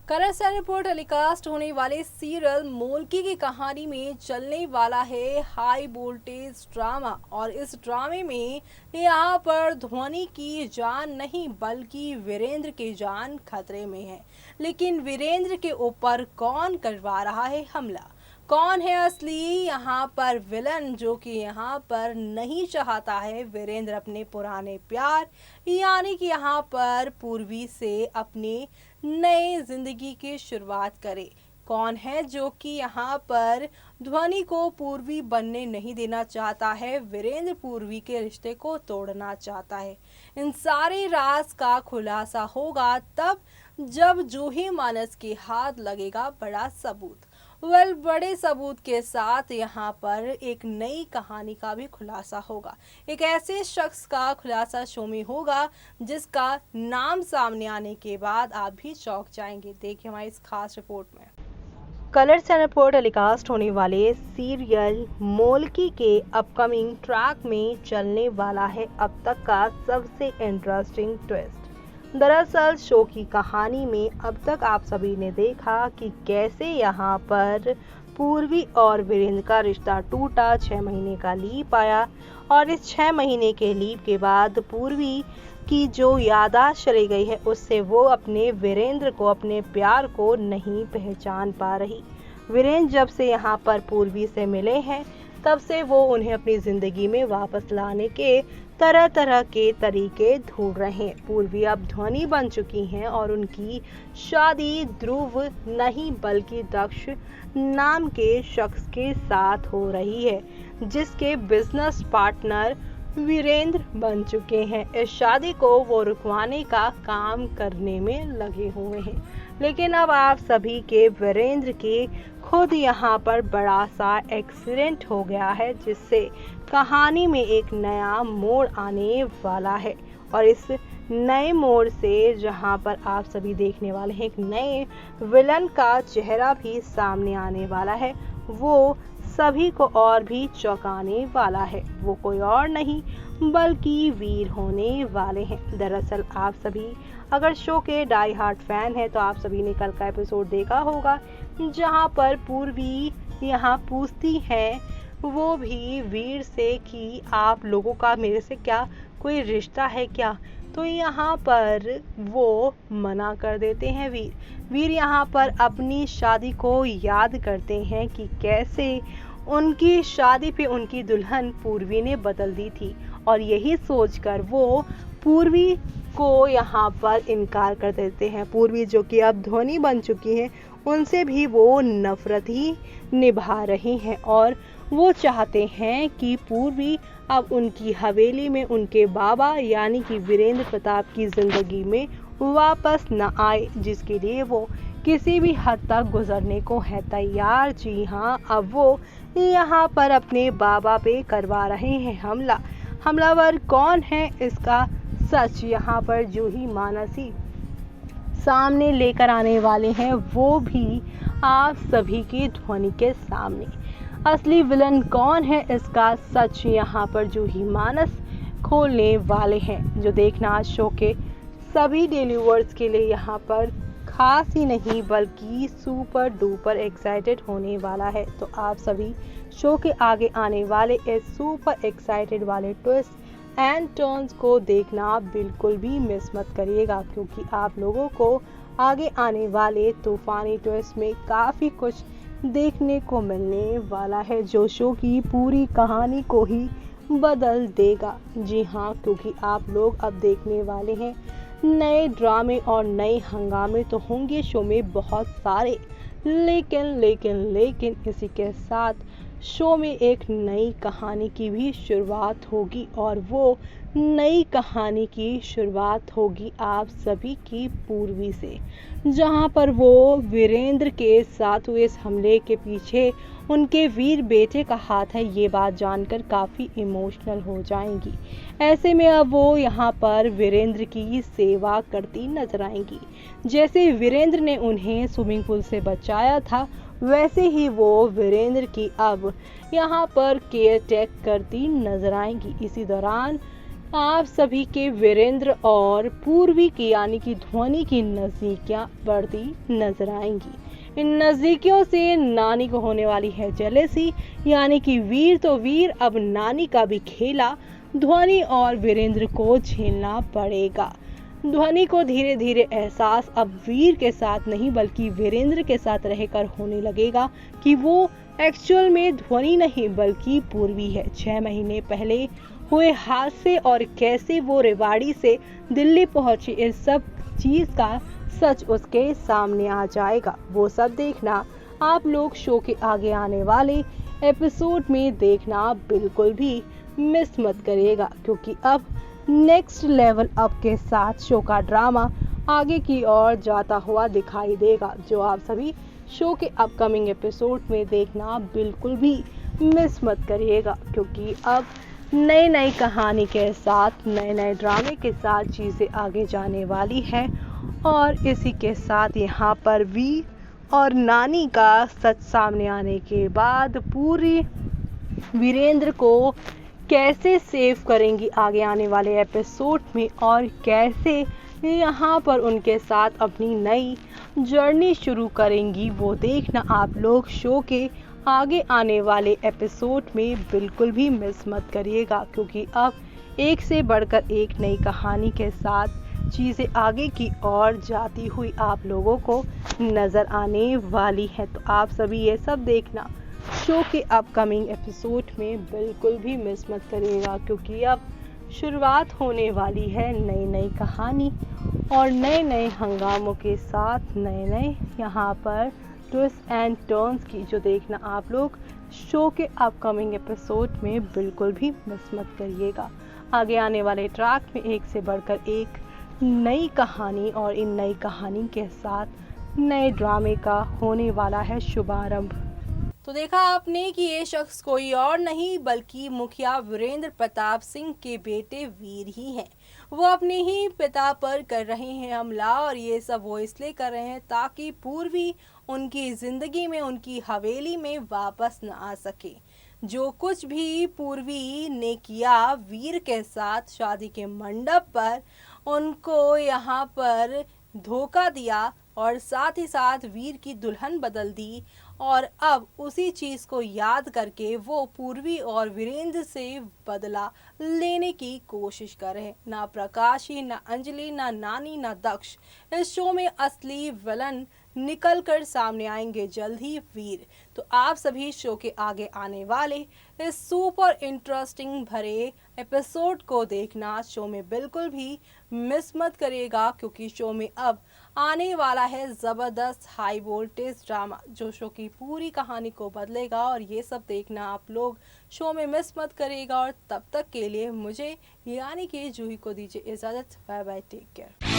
Colours and report telecast होने वाले serial मोल्की की कहानी में चलने वाला है हाई वोल्टेज ड्रामा। और इस ड्रामे में यहाँ पर ध्वनि की जान नहीं बल्कि वीरेंद्र की जान खतरे में है। लेकिन वीरेंद्र के ऊपर कौन करवा रहा है हमला, कौन है असली यहाँ पर विलन जो कि यहाँ पर नहीं चाहता है वीरेंद्र अपने पुराने प्यार यानी कि यहाँ पर पूर्वी से अपने नए जिंदगी की शुरुआत करे। कौन है जो कि यहाँ पर ध्वनि को पूर्वी बनने नहीं देना चाहता है, वीरेंद्र पूर्वी के रिश्ते को तोड़ना चाहता है। इन सारे राज का खुलासा होगा तब जब जूही मानस के हाथ लगेगा बड़ा सबूत। बड़े सबूत के साथ यहाँ पर एक नई कहानी का भी खुलासा होगा। एक ऐसे शख्स का खुलासा शो में होगा जिसका नाम सामने आने के बाद आप भी चौंक जाएंगे। देखिए हमारी इस खास रिपोर्ट में। कलर्स एंड रिपोर्ट टेलीकास्ट होने वाले सीरियल मोल्की के अपकमिंग ट्रैक में चलने वाला है अब तक का सबसे इंटरेस्टिंग ट्विस्ट। दरअसल शो की कहानी में अब तक आप सभी ने देखा कि कैसे यहाँ पर पूर्वी और वीरेंद्र का रिश्ता टूटा। 6 महीने का लीप आया और इस 6 महीने के लीप के बाद पूर्वी की जो याददाश्त चली गई है उससे वो अपने वीरेंद्र को, अपने प्यार को नहीं पहचान पा रही। वीरेंद्र जब से यहाँ पर पूर्वी से मिले हैं तब से वो उन्हें अपनी ज़िंदगी में वापस लाने के तरह तरह के तरीके ढूंढ रहे हैं। पूर्वी अब ध्वनि बन चुकी हैं और उनकी शादी ध्रुव नहीं बल्कि दक्ष नाम के शख्स के साथ हो रही है जिसके बिजनेस पार्टनर वीरेंद्र बन चुके हैं। इस शादी को वो रुकवाने का काम करने में लगे हुए हैं। लेकिन अब आप सभी के वीरेंद्र के खुद यहाँ पर बड़ा सा एक्सीडेंट हो गया है जिससे कहानी में एक नया मोड़ आने वाला है। और इस नए मोड़ से जहाँ पर आप सभी देखने वाले हैं एक नए विलन का चेहरा भी सामने आने वाला है, वो सभी को और भी चौंकाने वाला है। वो कोई और नहीं बल्कि वीर होने वाले हैं। दरअसल आप सभी अगर शो के डाई हार्ट फैन हैं तो आप सभी ने कल का एपिसोड देखा होगा जहां पर पूर्वी यहाँ पूछती हैं वो भी वीर से कि आप लोगों का मेरे से क्या कोई रिश्ता है क्या, तो यहाँ पर वो मना कर देते हैं। वीर यहाँ पर अपनी शादी को याद करते हैं कि कैसे उनकी शादी पे उनकी दुल्हन पूर्वी ने बदल दी थी और यही सोचकर वो पूर्वी को यहाँ पर इनकार कर देते हैं। पूर्वी जो कि अब ध्वनि बन चुकी है उनसे भी वो नफरत ही निभा रही हैं और वो चाहते हैं कि पूर्वी अब उनकी हवेली में उनके बाबा यानी कि वीरेंद्र प्रताप की जिंदगी में वापस न आए, जिसके लिए वो किसी भी हद तक गुजरने को है तैयार। जी हाँ, अब वो यहाँ पर अपने बाबा पे करवा रहे हैं हमला। हमलावर कौन है इसका सच यहाँ पर जूही मानसी सामने लेकर आने वाले हैं, वो भी आप सभी की ध्वनि के सामने। असली विलन कौन है इसका सच यहाँ पर जूही मानस खोलने वाले हैं, जो देखना आज शो के सभी डेली व्यूअर्स के लिए यहाँ पर खास ही नहीं बल्कि सुपर डुपर एक्साइटेड होने वाला है। तो आप सभी शो के आगे आने वाले इस सुपर एक्साइटेड वाले ट्विस्ट एंड टर्न्स को देखना बिल्कुल भी मिस मत करिएगा, क्योंकि आप लोगों को आगे आने वाले तूफानी ट्विस्ट में काफ़ी कुछ देखने को मिलने वाला है जो शो की पूरी कहानी को ही बदल देगा। जी हाँ, क्योंकि आप लोग अब देखने वाले हैं नए ड्रामे और नए हंगामे तो होंगे शो में बहुत सारे, लेकिन इसी के साथ शो में एक नई कहानी की भी शुरुआत होगी और वो नई कहानी की शुरुआत होगी आप सभी की पूर्वी से, जहां पर वो वीरेंद्र के साथ हुए इस हमले के पीछे उनके वीर बेटे का हाथ है। ये बात जानकर काफ़ी इमोशनल हो जाएंगी। ऐसे में अब वो यहाँ पर वीरेंद्र की सेवा करती नजर आएंगी। जैसे वीरेंद्र ने उन्हें स्विमिंग पूल से बचाया था वैसे ही वो वीरेंद्र की अब यहाँ पर केयर टेक करती नजर आएंगी। इसी दौरान आप सभी के वीरेंद्र और पूर्वी की यानी कि ध्वनि की नजदीकियां बढ़ती नजर आएंगी। इन नजदीकियों से नानी को होने वाली है जेलेसी, यानी कि वीर तो वीर, अब नानी का भी खेला ध्वनि और वीरेंद्र को झेलना पड़ेगा। ध्वनि को धीरे धीरे एहसास अब वीर के साथ नहीं बल्कि वीरेंद्र के साथ रहकर होने लगेगा कि वो एक्चुअल में ध्वनि नहीं बल्कि पूर्वी है। 6 महीने पहले हुए हादसे और कैसे वो रेवाड़ी से दिल्ली पहुंची, इस सब चीज का सच उसके सामने आ जाएगा। वो सब देखना आप लोग शो के आगे आने वाले एपिसोड में देखना बिल्कुल भी मिस मत करिएगा, क्योंकि अब नेक्स्ट लेवल अप के साथ शो का ड्रामा आगे की ओर जाता हुआ दिखाई देगा, जो आप सभी शो के अपकमिंग एपिसोड में देखना बिल्कुल भी मिस मत करिएगा, क्योंकि अब नई नई कहानी के साथ नए नए ड्रामे के साथ चीज़ें आगे जाने वाली है। और इसी के साथ यहाँ पर वी और नानी का सच सामने आने के बाद पूरी वीरेंद्र को कैसे सेव करेंगी आगे आने वाले एपिसोड में, और कैसे यहाँ पर उनके साथ अपनी नई जर्नी शुरू करेंगी, वो देखना आप लोग शो के आगे आने वाले एपिसोड में बिल्कुल भी मिस मत करिएगा, क्योंकि अब एक से बढ़कर एक नई कहानी के साथ चीज़ें आगे की ओर जाती हुई आप लोगों को नज़र आने वाली है। तो आप सभी ये सब देखना शो के अपकमिंग एपिसोड में बिल्कुल भी मिस मत करिएगा, क्योंकि अब शुरुआत होने वाली है नई नई कहानी और नए नए हंगामों के साथ नए नए यहाँ पर ट्विस्ट एंड टर्न्स की, जो देखना आप लोग शो के अपकमिंग एपिसोड में बिल्कुल भी मिस मत करिएगा। आगे आने वाले ट्रैक में एक से बढ़कर एक नई कहानी और इन नई कहानी के साथ नए ड्रामे का होने वाला है शुभारंभ। तो देखा आपने कि ये शख्स कोई और नहीं बल्कि मुखिया वीरेंद्र प्रताप सिंह के बेटे वीर ही हैं। वो अपने ही पिता पर कर रहे हैं हमला, और ये सब वो इसलिए कर रहे हैं ताकि पूर्वी उनकी जिंदगी में, उनकी हवेली में वापस न आ सके। जो कुछ भी पूर्वी ने किया वीर के साथ शादी के मंडप पर, उनको यहाँ पर धोखा दिया और साथ ही साथ वीर की दुल्हन बदल दी, और अब उसी चीज को याद करके वो पूर्वी और वीरेंद्र से बदला लेने की कोशिश कर रहे हैं। ना प्रकाशी, ना अंजलि, ना नानी, ना दक्ष इस शो में असली विलन निकल कर सामने आएंगे जल्द ही वीर। तो आप सभी शो के आगे आने वाले इस सुपर इंटरेस्टिंग भरे एपिसोड को देखना शो में बिल्कुल भी मिस मत करिएगा, क्योंकि शो में अब आने वाला है ज़बरदस्त हाई वोल्टेज ड्रामा, जो शो की पूरी कहानी को बदलेगा। और ये सब देखना आप लोग शो में मिस मत करिएगा। और तब तक के लिए मुझे यानी कि जूही को दीजिए इजाज़त। Bye bye, take care.